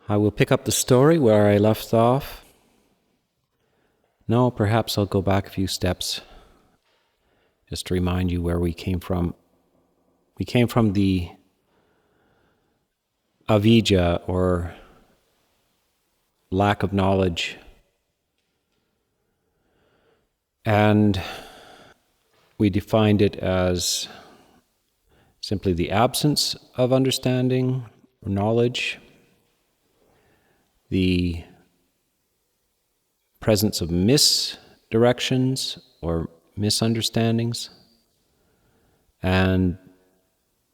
I will pick up the story where I left off. No, perhaps I'll go back a few steps just to remind you where we came from. We came from the avijja, or lack of knowledge, and we defined it as simply the absence of understanding or knowledge, the presence of misdirections or misunderstandings, and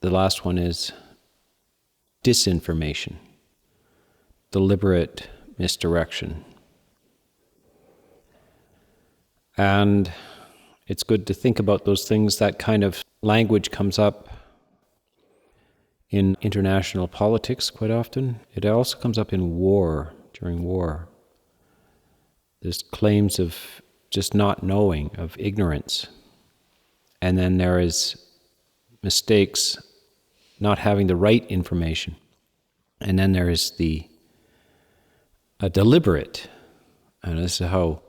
the last one is disinformation, deliberate misdirection. And it's good to think about those things. That kind of language comes up in international politics quite often. It also comes up in war, during war. There's claims of just not knowing, of ignorance. And then there is mistakes, not having the right information. And then there is a deliberate, and this is how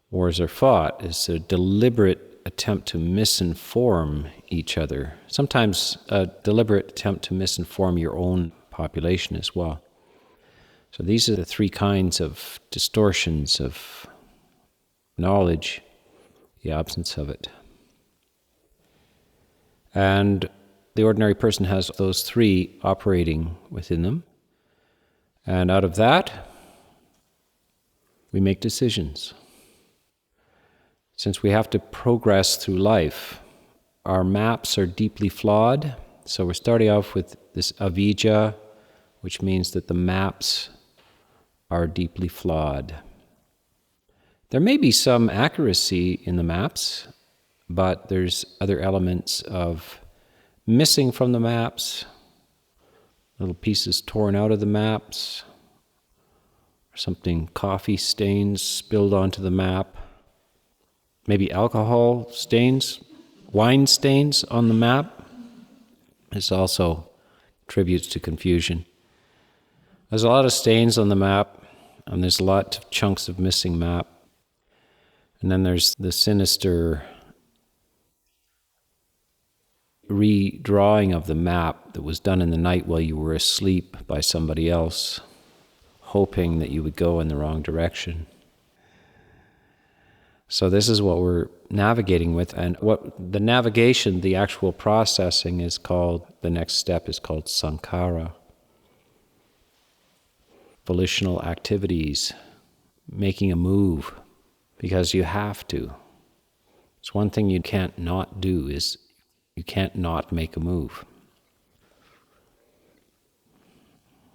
wars are fought, is a deliberate attempt to misinform each other. Sometimes a deliberate attempt to misinform your own population as well. So these are the three kinds of distortions of knowledge, the absence of it. And the ordinary person has those three operating within them. And out of that, we make decisions. Since we have to progress through life, our maps are deeply flawed. So we're starting off with this avijja, which means that the maps are deeply flawed. There may be some accuracy in the maps, but there's other elements of missing from the maps, little pieces torn out of the maps, or something, coffee stains spilled onto the map, maybe alcohol stains, wine stains on the map. This also contributes to confusion. There's a lot of stains on the map, and there's a lot of chunks of missing map. And then there's the sinister redrawing of the map that was done in the night while you were asleep by somebody else, hoping that you would go in the wrong direction. So this is what we're navigating with, and what the navigation, the actual processing is called, the next step is called sankhara. Volitional activities, making a move, because you have to. It's one thing you can't not do, is you can't not make a move.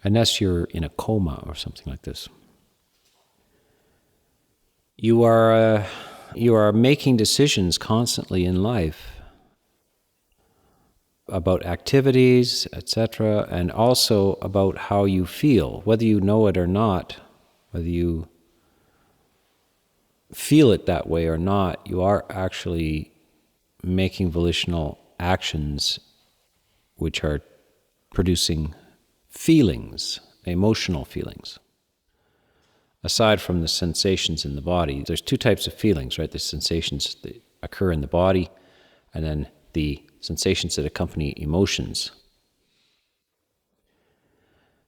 Unless you're in a coma or something like this. You are making decisions constantly in life about activities, etc., and also about how you feel, whether you know it or not, whether you feel it that way or not. You are actually making volitional actions which are producing feelings, emotional feelings. Aside from the sensations in the body, there's two types of feelings, right? The sensations that occur in the body, and then the sensations that accompany emotions.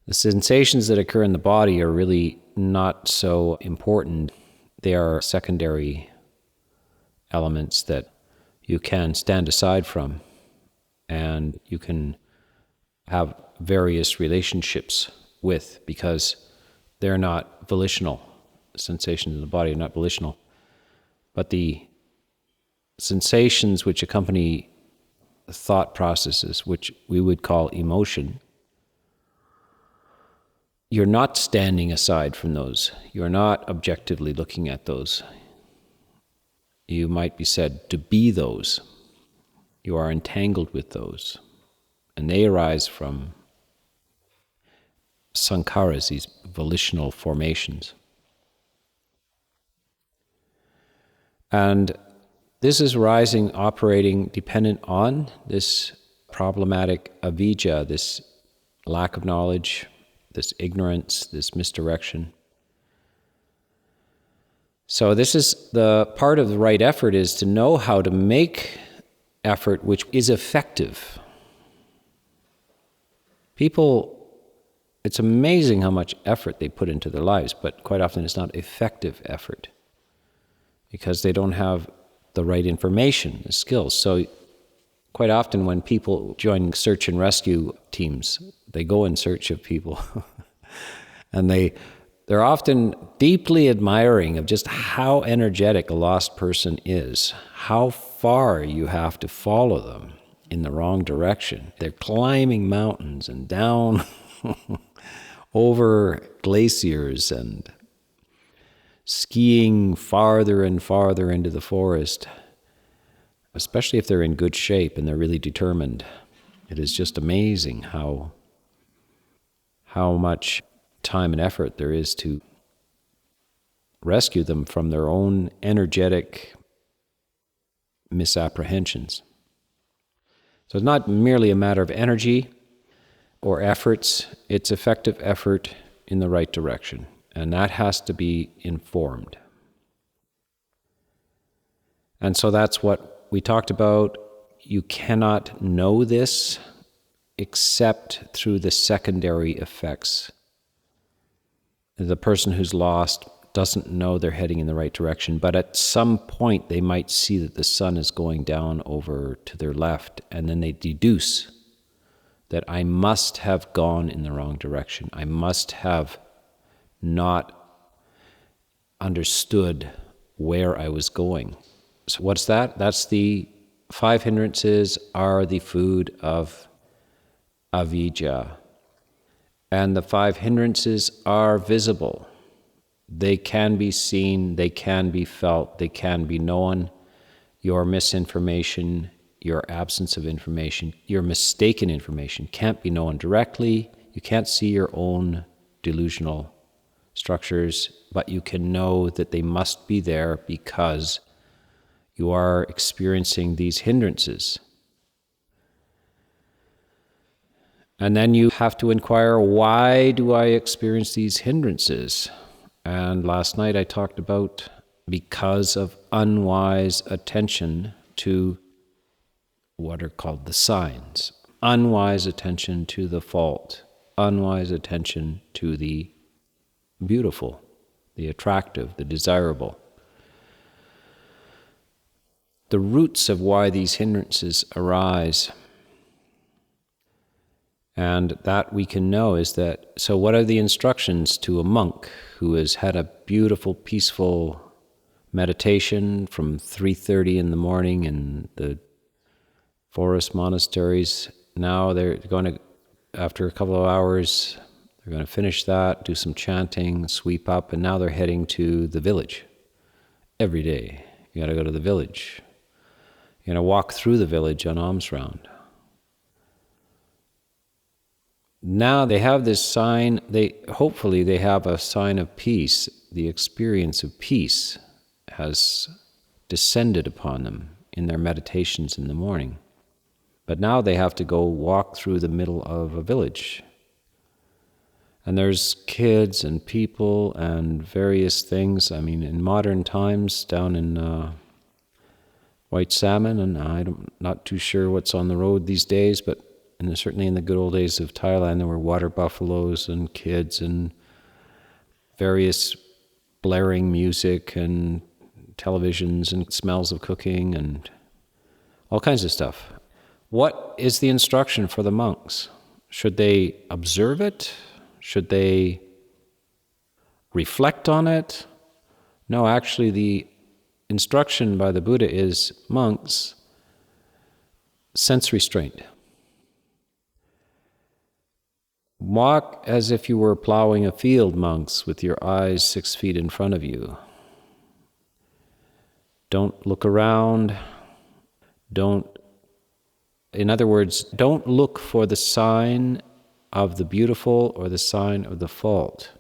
The sensations that occur in the body are really not so important. They are secondary elements that you can stand aside from, and you can have various relationships with, because they're not volitional. The sensations in the body are not volitional. But the sensations which accompany thought processes, which we would call emotion, you're not standing aside from those. You're not objectively looking at those. You might be said to be those. You are entangled with those. And they arise from sankharas, these volitional formations. And this is rising, operating, dependent on this problematic avijja, this lack of knowledge, this ignorance, this misdirection. So this is the part of the right effort, is to know how to make effort which is effective. People, it's amazing how much effort they put into their lives, but quite often it's not effective effort because they don't have the right information, the skills. So quite often when people join search and rescue teams, they go in search of people and they're often deeply admiring of just how energetic a lost person is, how far you have to follow them in the wrong direction. They're climbing mountains and down over glaciers and skiing farther and farther into the forest, especially if they're in good shape and they're really determined. It is just amazing how much time and effort there is to rescue them from their own energetic misapprehensions. So it's not merely a matter of energy or efforts, it's effective effort in the right direction, and that has to be informed. And so that's what we talked about. You cannot know this except through the secondary effects. The person who's lost doesn't know they're heading in the right direction, but at some point they might see that the sun is going down over to their left, and then they deduce that I must have gone in the wrong direction. I must have not understood where I was going. So what's that? That's the 5 hindrances are the food of avijja. And the 5 hindrances are visible. They can be seen, they can be felt, they can be known. Your misinformation, your absence of information, your mistaken information can't be known directly. You can't see your own delusional structures, but you can know that they must be there because you are experiencing these hindrances. And then you have to inquire, why do I experience these hindrances? And last night I talked about because of unwise attention to what are called the signs, unwise attention to the fault, unwise attention to the beautiful, the attractive, the desirable. The roots of why these hindrances arise, and that we can know is that, so what are the instructions to a monk who has had a beautiful, peaceful meditation from 3:30 in the morning in the forest monasteries? Now they're going to, after a couple of hours, they're going to finish that, do some chanting, sweep up, and now they're heading to the village. Every day, you got to go to the village. You're going to walk through the village on alms round. Now they have this sign, hopefully they have a sign of peace. The experience of peace has descended upon them in their meditations in the morning. But now they have to go walk through the middle of a village. And there's kids and people and various things. I mean, in modern times, down in White Salmon, and I'm not too sure what's on the road these days, but certainly in the good old days of Thailand, there were water buffaloes and kids and various blaring music and televisions and smells of cooking and all kinds of stuff. What is the instruction for the monks? Should they observe it? Should they reflect on it? No, actually the instruction by the Buddha is, monks, sense restraint. Walk as if you were plowing a field, monks, with your eyes 6 feet in front of you. Don't look around. In other words, don't look for the sign of the beautiful or the sign of the fault.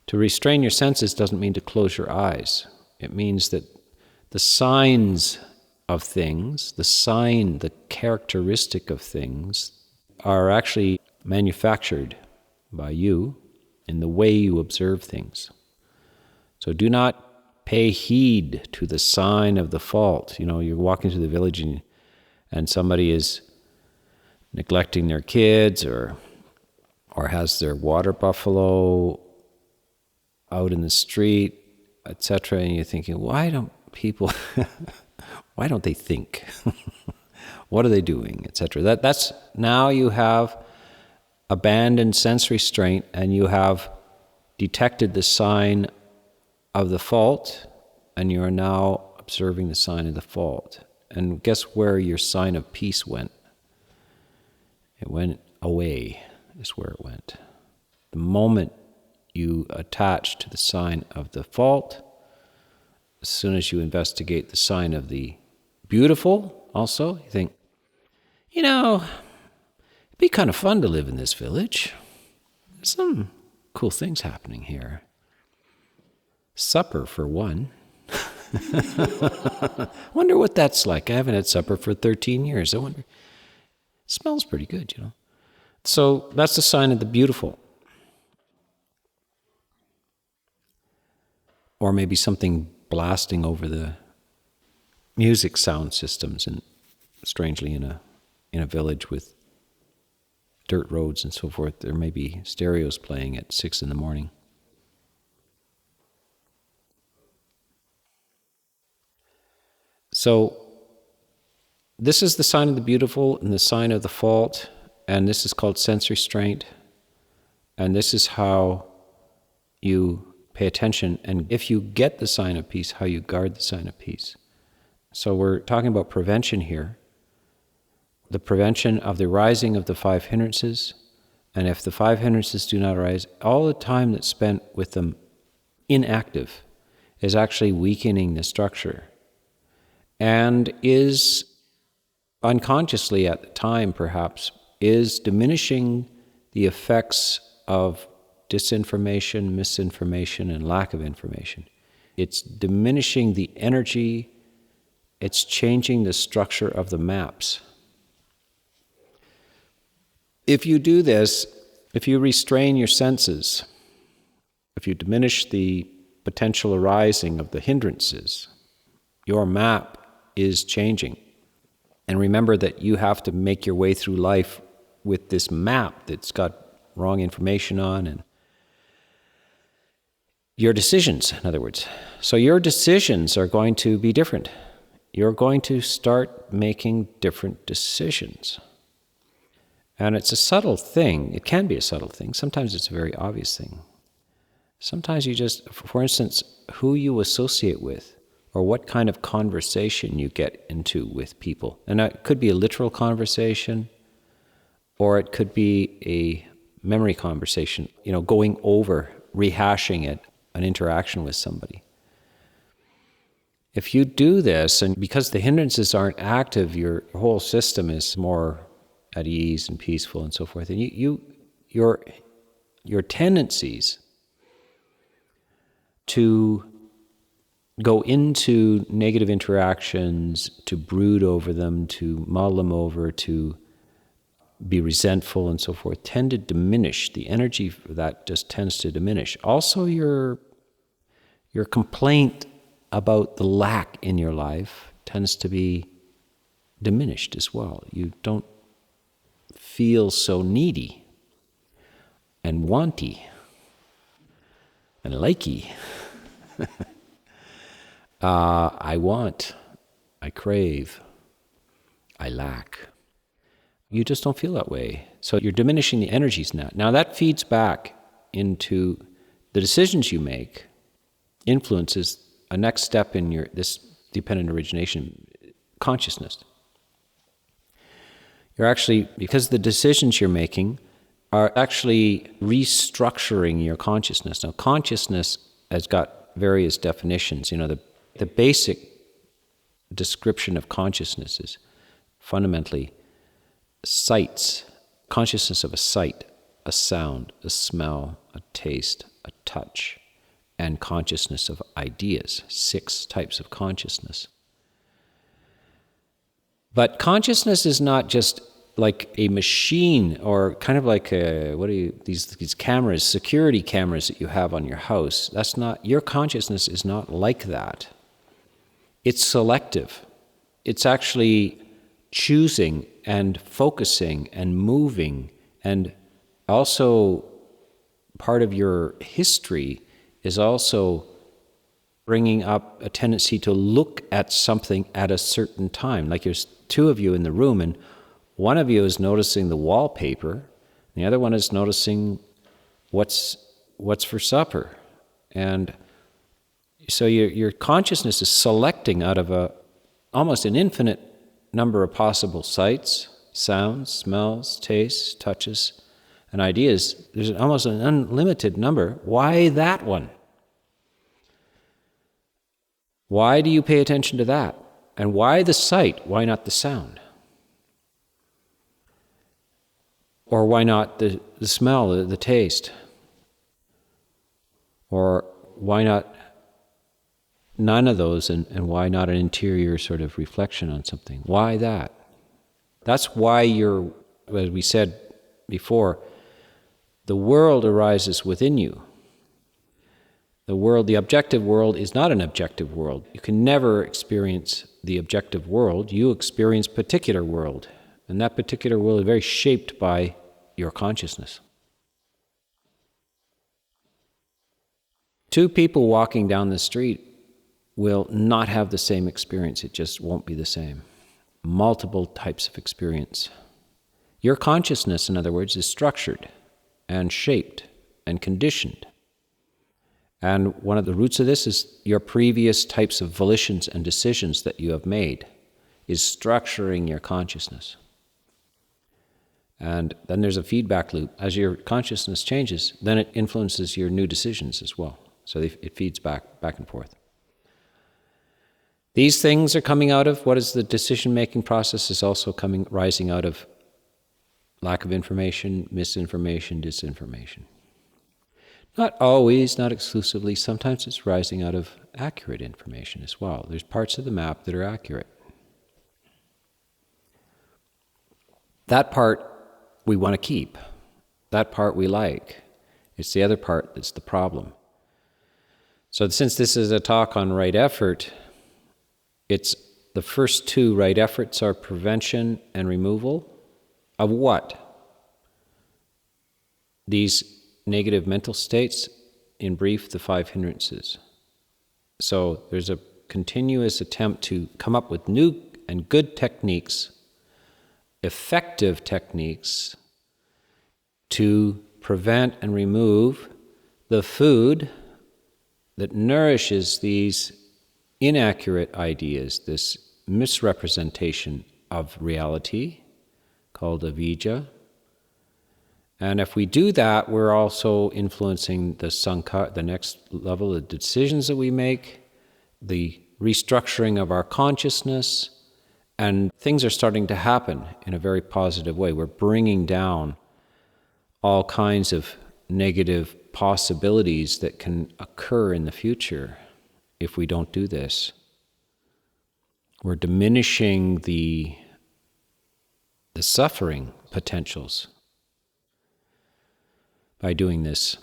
To restrain your senses doesn't mean to close your eyes. It means that the signs of things, the characteristic of things, are actually manufactured by you in the way you observe things. So do not pay heed to the sign of the fault. You're walking through the village and somebody is neglecting their kids or has their water buffalo out in the street, etc. And you're thinking, why don't they think? What are they doing, etc. That's now you have abandoned sense restraint and you have detected the sign of the fault, and you are now observing the sign of the fault. And guess where your sign of peace went? It went away, is where it went. The moment you attach to the sign of the fault, as soon as you investigate the sign of the beautiful also, you think, it'd be kind of fun to live in this village. There's some cool things happening here. Supper, for one. Wonder what that's like. I haven't had supper for 13 years. I wonder. It smells pretty good, So that's the sign of the beautiful. Or maybe something blasting over the music sound systems, and strangely in a village with dirt roads and so forth, there may be stereos playing at 6 a.m. So this is the sign of the beautiful and the sign of the fault, and this is called sense restraint, and this is how you pay attention, and if you get the sign of peace, how you guard the sign of peace. So we're talking about prevention here, the prevention of the rising of the 5 hindrances, and if the 5 hindrances do not arise, all the time that's spent with them inactive is actually weakening the structure, and is unconsciously at the time perhaps, is diminishing the effects of disinformation, misinformation, and lack of information. It's diminishing the energy, it's changing the structure of the maps. If you do this, if you restrain your senses, if you diminish the potential arising of the hindrances, your map is changing. And remember that you have to make your way through life with this map that's got wrong information on, and your decisions, in other words. So your decisions are going to be different. You're going to start making different decisions. And it's a subtle thing. It can be a subtle thing. Sometimes it's a very obvious thing. Sometimes you just, for instance, who you associate with, or what kind of conversation you get into with people. And that could be a literal conversation, or it could be a memory conversation, going over, rehashing it, an interaction with somebody. If you do this, and because the hindrances aren't active, your whole system is more at ease and peaceful and so forth, and your tendencies to go into negative interactions, to brood over them, to mull them over, to be resentful and so forth, tend to diminish. The energy for that just tends to diminish. Also, your complaint about the lack in your life tends to be diminished as well. You don't feel so needy and wanty and likey. I want, I crave, I lack. You just don't feel that way. So you're diminishing the energies now. Now that feeds back into the decisions you make, influences a next step in this dependent origination, consciousness. You're actually, because the decisions you're making are actually restructuring your consciousness. Now consciousness has got various definitions. The basic description of consciousness is fundamentally sights, consciousness of a sight, a sound, a smell, a taste, a touch, and consciousness of ideas, 6 types of consciousness. But consciousness is not just like a machine, or kind of like these cameras, security cameras that you have on your house. That's not, your consciousness is not like that. It's selective. It's actually choosing and focusing and moving, and also part of your history is also bringing up a tendency to look at something at a certain time. Like there's two of you in the room, and one of you is noticing the wallpaper, and the other one is noticing what's for supper. And so your consciousness is selecting out of almost an infinite number of possible sights, sounds, smells, tastes, touches, and ideas. There's almost an unlimited number. Why that one? Why do you pay attention to that? And why the sight? Why not the sound? Or why not the smell, the taste? Or why not none of those, and why not an interior sort of reflection on something? Why that? That's why as we said before, the world arises within you. The objective world is not an objective world. You can never experience the objective world. You experience particular world. And that particular world is very shaped by your consciousness. Two people walking down the street will not have the same experience. It just won't be the same. Multiple types of experience. Your consciousness, in other words, is structured and shaped and conditioned. And one of the roots of this is your previous types of volitions and decisions that you have made is structuring your consciousness. And then there's a feedback loop. As your consciousness changes, then it influences your new decisions as well. So it feeds back and forth. These things are coming out of what is the decision-making process is also rising out of lack of information, misinformation, disinformation. Not always, not exclusively. Sometimes it's rising out of accurate information as well. There's parts of the map that are accurate. That part we want to keep. That part we like. It's the other part that's the problem. So since this is a talk on right effort, it's the first two right efforts are prevention and removal of what? These negative mental states, in brief, the 5 hindrances. So there's a continuous attempt to come up with new and good techniques, effective techniques, to prevent and remove the food that nourishes these inaccurate ideas, this misrepresentation of reality called avijja. And if we do that, we're also influencing the sankhara, the next level of decisions that we make, the restructuring of our consciousness, and things are starting to happen in a very positive way. We're bringing down all kinds of negative possibilities that can occur in the future if we don't do this. We're diminishing the suffering potentials by doing this.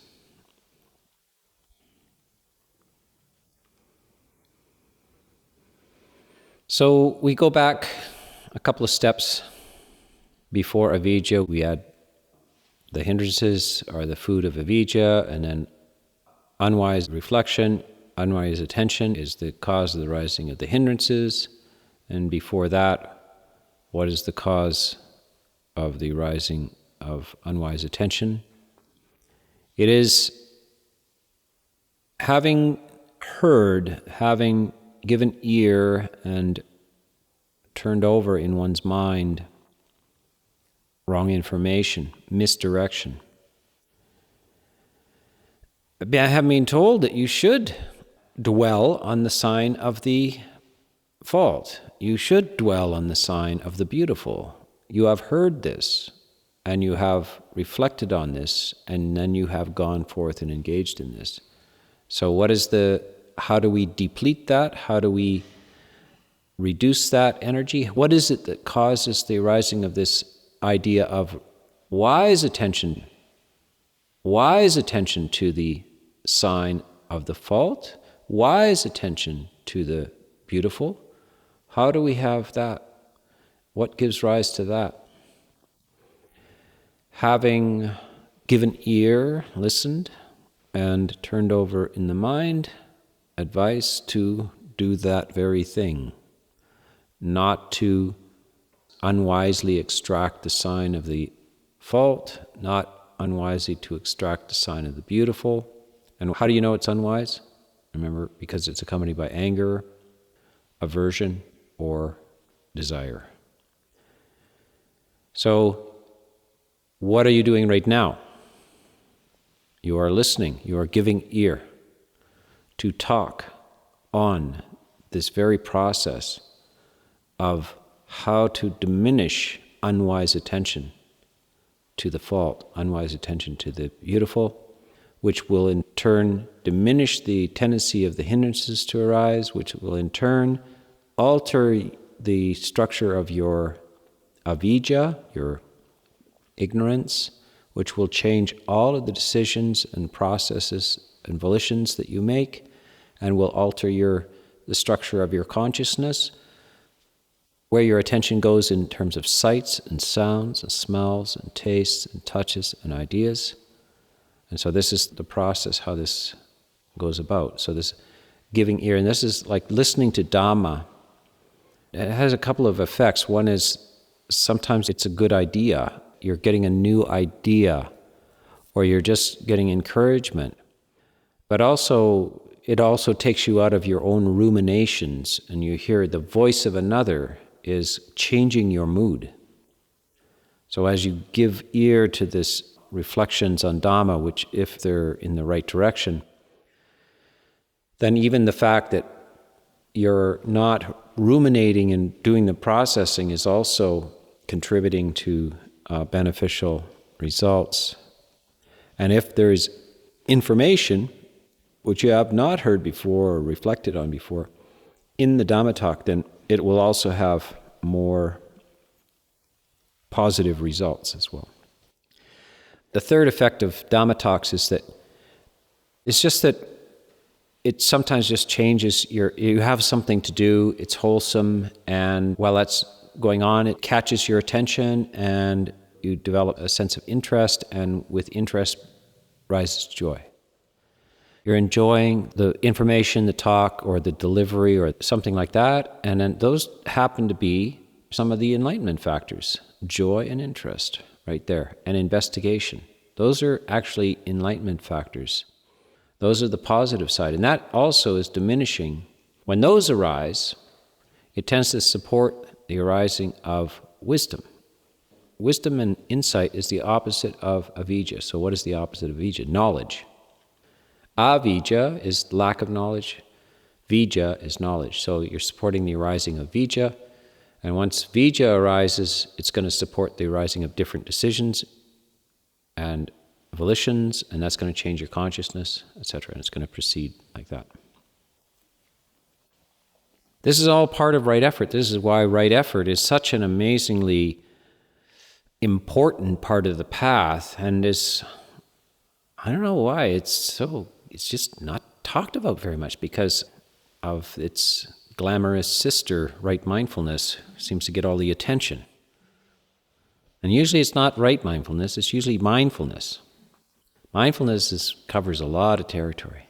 So we go back a couple of steps before avijja. We had the hindrances are the food of avijja, and then unwise reflection, unwise attention is the cause of the rising of the hindrances. And before that, what is the cause of the rising of unwise attention? It is having heard, having given ear and turned over in one's mind wrong information, misdirection. I have been told that you should dwell on the sign of the fault. You should dwell on the sign of the beautiful. You have heard this, and you have reflected on this, and then you have gone forth and engaged in this. So how do we deplete that? How do we reduce that energy? What is it that causes the arising of this idea of wise attention to the sign of the fault, wise attention to the beautiful. How do we have that? What gives rise to that? Having given ear, listened, and turned over in the mind advice to do that very thing, not to unwisely extract the sign of the fault, not unwisely to extract the sign of the beautiful. And how do you know it's unwise? Remember, because it's accompanied by anger, aversion, or desire. So, what are you doing right now? You are listening, you are giving ear to talk on this very process of how to diminish unwise attention to the fault, unwise attention to the beautiful, which will in turn diminish the tendency of the hindrances to arise, which will in turn alter the structure of your avijja, your ignorance, which will change all of the decisions and processes and volitions that you make, and will alter the structure of your consciousness, where your attention goes in terms of sights and sounds and smells and tastes and touches and ideas. And so this is the process, how this goes about. So this giving ear, and this is like listening to Dhamma. It has a couple of effects. One is sometimes it's a good idea. You're getting a new idea, or you're just getting encouragement. But also, it also takes you out of your own ruminations, and you hear the voice of another is changing your mood. So as you give ear to this reflections on Dhamma, which if they're in the right direction, then even the fact that you're not ruminating and doing the processing is also contributing to beneficial results. And if there's information which you have not heard before or reflected on before in the Dhamma talk, then it will also have more positive results as well. The third effect of Dhamma talks is that it's just that it sometimes just changes you have something to do, it's wholesome, and while that's going on, it catches your attention and you develop a sense of interest, and with interest rises joy. You're enjoying the information, the talk, or the delivery, or something like that, and then those happen to be some of the enlightenment factors. Joy and interest, right there, and investigation. Those are actually enlightenment factors. Those are the positive side, and that also is diminishing. When those arise, it tends to support the arising of wisdom. Wisdom and insight is the opposite of avijja. So what is the opposite of avijja? Knowledge. Avijja is lack of knowledge. Vijja is knowledge. So you're supporting the arising of vijja. And once vijja arises, it's going to support the arising of different decisions and volitions, and that's going to change your consciousness, etc. And it's going to proceed like that. This is all part of right effort. This is why right effort is such an amazingly important part of the path, and is, I don't know why, it's just not talked about very much because of its glamorous sister, right mindfulness, seems to get all the attention. And usually it's not right mindfulness, it's usually mindfulness. Mindfulness covers a lot of territory.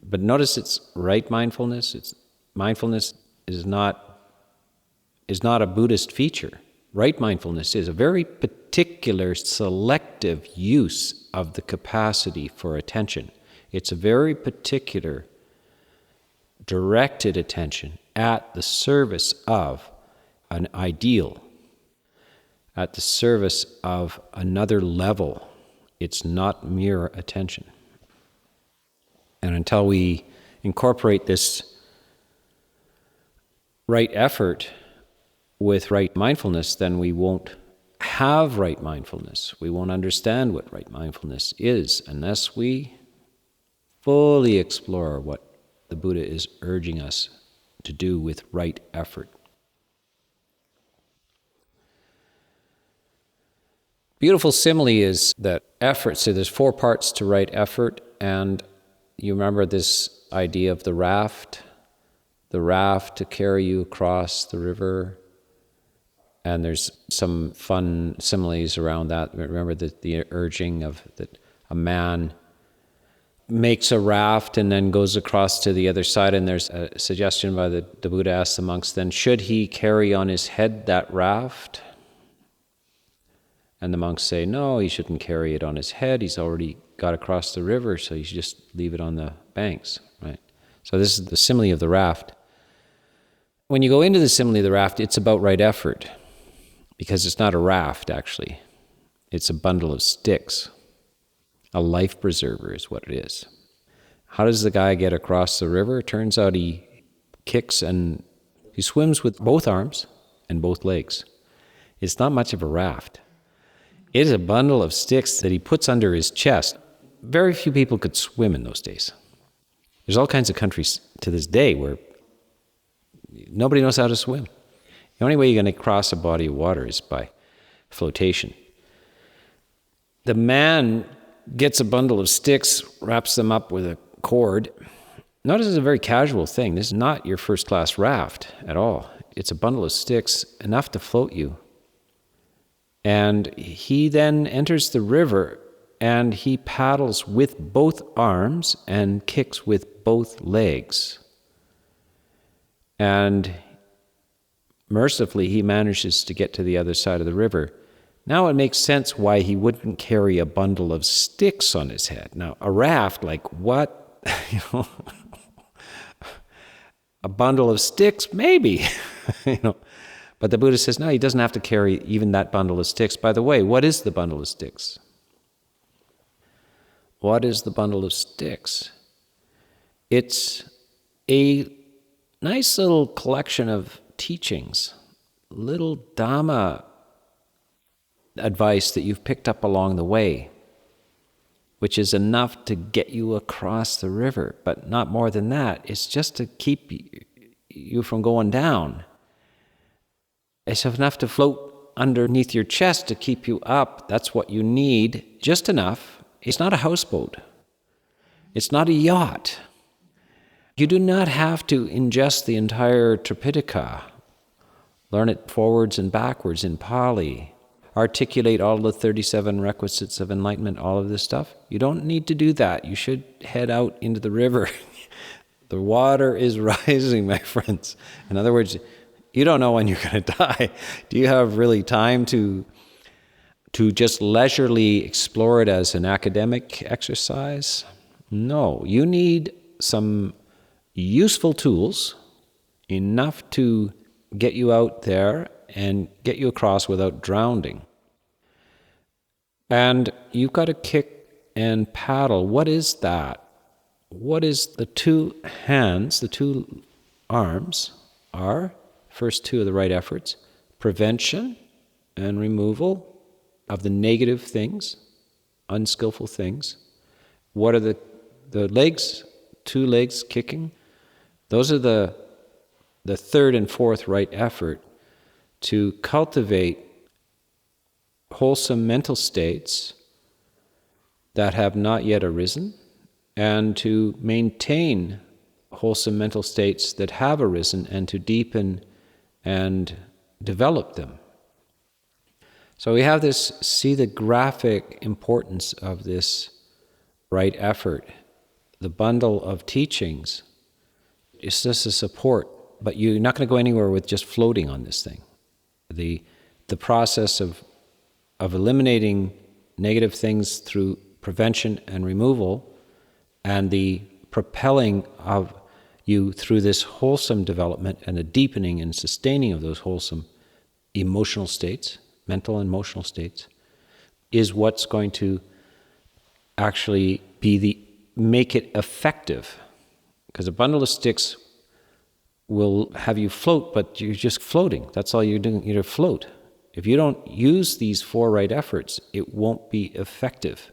But notice it's right mindfulness. Mindfulness is not a Buddhist feature. Right mindfulness is a very particular selective use of the capacity for attention. It's a very particular directed attention at the service of an ideal, at the service of another level. It's not mere attention. And until we incorporate this right effort with right mindfulness, then we won't have right mindfulness. We won't understand what right mindfulness is unless we fully explore what the Buddha is urging us to do with right effort. Beautiful simile is that effort. So there's 4 parts to right effort, and you remember this idea of the raft to carry you across the river. And there's some fun similes around that. Remember the urging of that a man makes a raft and then goes across to the other side, and there's a suggestion by the Buddha asks the monks then, should he carry on his head that raft? And the monks say, no, he shouldn't carry it on his head. He's already got across the river, so you should just leave it on the banks, right? So this is the simile of the raft. When you go into the simile of the raft, it's about right effort, because it's not a raft, actually. It's a bundle of sticks. A life preserver is what it is. How does the guy get across the river? It turns out he kicks and he swims with both arms and both legs. It's not much of a raft. It is a bundle of sticks that he puts under his chest. Very few people could swim in those days. There's all kinds of countries to this day where nobody knows how to swim. The only way you're going to cross a body of water is by flotation. The man gets a bundle of sticks, wraps them up with a cord. Notice it's a very casual thing. This is not your first-class raft at all. It's a bundle of sticks, enough to float you. And he then enters the river, and he paddles with both arms and kicks with both legs. And mercifully, he manages to get to the other side of the river. Now it makes sense why he wouldn't carry a bundle of sticks on his head. Now, a raft, like what? A bundle of sticks? Maybe. But the Buddha says, no, he doesn't have to carry even that bundle of sticks. By the way, what is the bundle of sticks? What is the bundle of sticks? It's a nice little collection of teachings, little Dhamma advice that you've picked up along the way, which is enough to get you across the river, but not more than that. It's just to keep you from going down. It's enough to float underneath your chest to keep you up. That's what you need, just enough. It's not a houseboat. It's not a yacht. You do not have to ingest the entire Tripitaka, learn it forwards and backwards in Pali, articulate all the 37 requisites of enlightenment, all of this stuff. You don't need to do that. You should head out into the river. The water is rising, my friends. In other words, you don't know when you're going to die. Do you have really time to just leisurely explore it as an academic exercise? No. You need some useful tools, enough to get you out there and get you across without drowning. And you've got to kick and paddle. What is that? What is the 2 hands, the 2 arms are? First 2 of the right efforts: prevention and removal of the negative things, unskillful things. What are the legs? 2 legs kicking. Those are the 3rd and 4th right effort to cultivate wholesome mental states that have not yet arisen, and to maintain wholesome mental states that have arisen, and to deepen and develop them. So we have this, see the graphic importance of this right effort. The bundle of teachings is just a support, but you're not going to go anywhere with just floating on this thing. The process of eliminating negative things through prevention and removal, and the propelling of you through this wholesome development and the deepening and sustaining of those wholesome emotional states, mental and emotional states, is what's going to actually make it effective. Because a bundle of sticks will have you float, but you're just floating. That's all you're doing, you're to float. If you don't use these 4 right efforts, it won't be effective.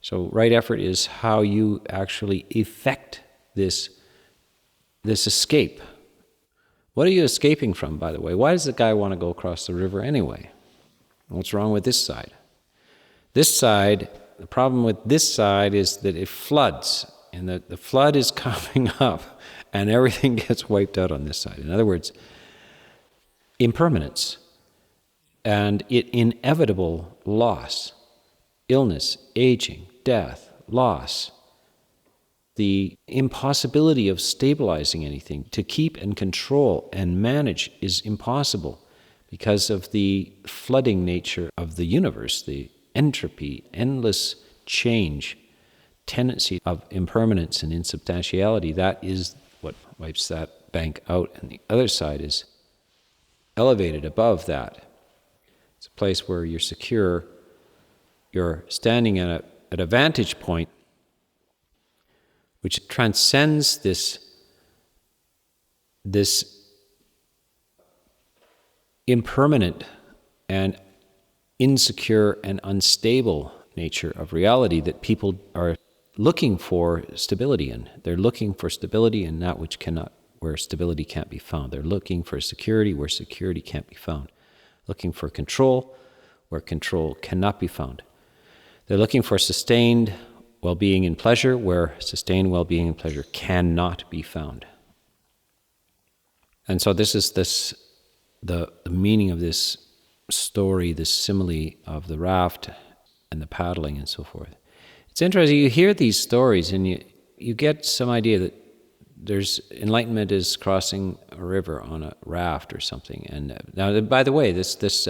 So right effort is how you actually effect this escape. What are you escaping from, by the way? Why does the guy want to go across the river anyway? What's wrong with this side? This side, the problem with this side is that it floods, and the flood is coming up, and everything gets wiped out on this side. In other words, impermanence and inevitable loss, illness, aging, death, loss, the impossibility of stabilizing anything, to keep and control and manage is impossible because of the flooding nature of the universe, the entropy, endless change, tendency of impermanence and insubstantiality. That is what wipes that bank out, and the other side is elevated above that. It's a place where you're secure, you're standing at a vantage point which transcends this impermanent and insecure and unstable nature of reality that people are looking for stability in. They're looking for stability in that which cannot, where stability can't be found. They're looking for security where security can't be found. Looking for control where control cannot be found. They're looking for sustained well-being and pleasure where sustained well-being and pleasure cannot be found. And so this is the meaning of this story, this simile of the raft and the paddling and so forth. It's interesting, you hear these stories and you get some idea that there's enlightenment is crossing a river on a raft or something. And now, by the way, this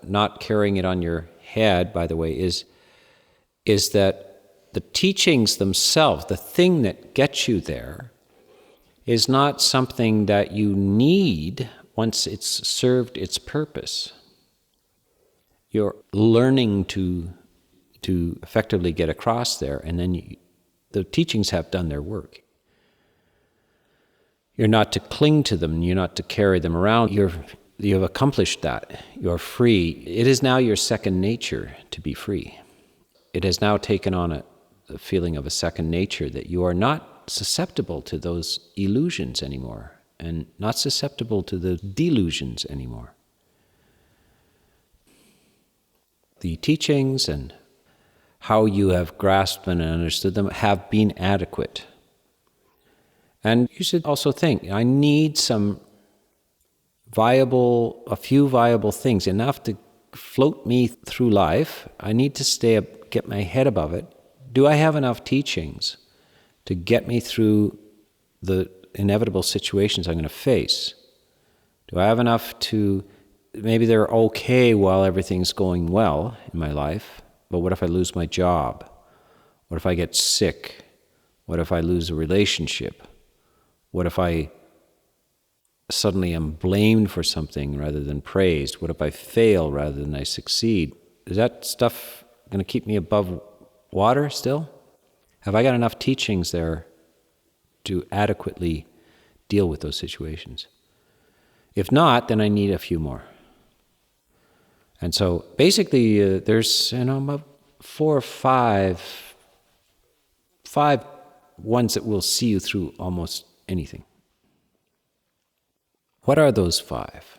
not carrying it on your head, by the way, is that the teachings themselves, the thing that gets you there, is not something that you need once it's served its purpose. You're learning to effectively get across there, and then the teachings have done their work. You're not to cling to them, you're not to carry them around. You've accomplished that. You're free. It is now your second nature to be free. It has now taken on a feeling of a second nature, that you are not susceptible to those illusions anymore, and not susceptible to the delusions anymore. The teachings and how you have grasped and understood them have been adequate. And you should also think, I need a few viable things, enough to float me through life. I need to stay up, get my head above it. Do I have enough teachings to get me through the inevitable situations I'm going to face? Do I have enough to, maybe they're okay while everything's going well in my life, but what if I lose my job? What if I get sick? What if I lose a relationship? What if I suddenly am blamed for something rather than praised? What if I fail rather than I succeed? Is that stuff going to keep me above water still? Have I got enough teachings there to adequately deal with those situations? If not, then I need a few more. And so basically there's about 4 or 5 ones that will see you through almost anything. What are those 5?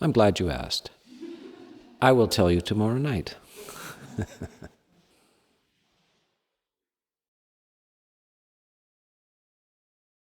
I'm glad you asked. I will tell you tomorrow night.